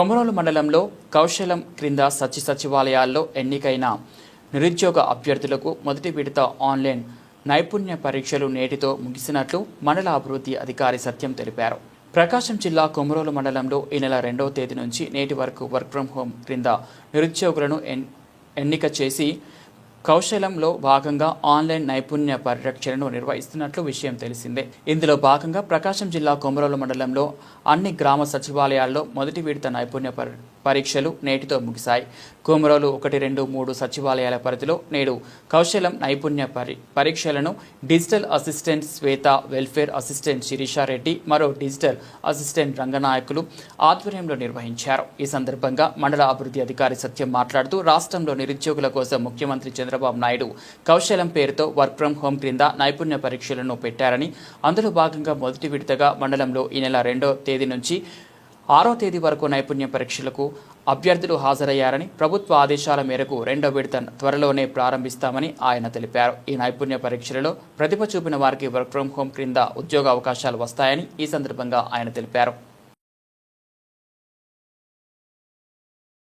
కొమరోలు మండలంలో కౌశలం క్రింద సచివాలయాల్లో ఎన్నికైన నిరుద్యోగ అభ్యర్థులకు మొదటి విడత ఆన్లైన్ నైపుణ్య పరీక్షలు నేటితో ముగిసినట్లు మండల అభివృద్ధి అధికారి సత్యం తెలిపారు. ప్రకాశం జిల్లా కొమరోలు మండలంలో ఈ నెల 2వ తేదీ నుంచి నేటి వరకు వర్క్ ఫ్రం హోం క్రింద నిరుద్యోగులను ఎన్నిక చేసి కౌశలంలో భాగంగా ఆన్లైన్ నైపుణ్య పరీక్షలను నిర్వహిస్తున్నట్లు విషయం తెలిసిందే. ఇందులో భాగంగా ప్రకాశం జిల్లా కొమరోలు మండలంలో అన్ని గ్రామ సచివాలయాల్లో మొదటి విడత నైపుణ్య పరీక్షలు నేటితో ముగిశాయి. కొమరోలు 1, 2, 3 సచివాలయాల పరిధిలో నేడు కౌశలం నైపుణ్య పరీక్షలను డిజిటల్ అసిస్టెంట్ శ్వేత, వెల్ఫేర్ అసిస్టెంట్ శిరీషారెడ్డి, మరో డిజిటల్ అసిస్టెంట్ రంగనాయకులు ఆధ్వర్యంలో నిర్వహించారు. ఈ సందర్భంగా మండల అభివృద్ధి అధికారి సత్యం మాట్లాడుతూ రాష్ట్రంలో నిరుద్యోగుల కోసం ముఖ్యమంత్రి చంద్రబాబు నాయుడు కౌశలం పేరుతో వర్క్ ఫ్రం హోం క్రింద నైపుణ్య పరీక్షలను పెట్టారని, అందులో భాగంగా మొదటి విడతగా మండలంలో ఈ నెల 2వ తేదీ నుంచి 6వ తేదీ వరకు నైపుణ్య పరీక్షలకు అభ్యర్థులు హాజరయ్యారని, ప్రభుత్వ ఆదేశాల మేరకు 2వ విడత త్వరలోనే ప్రారంభిస్తామని ఆయన తెలిపారు. ఈ నైపుణ్య పరీక్షలలో ప్రతిభ చూపిన వారికి వర్క్ ఫ్రం హోం క్రింద ఉద్యోగ అవకాశాలు వస్తాయని ఈ సందర్భంగా ఆయన తెలిపారు.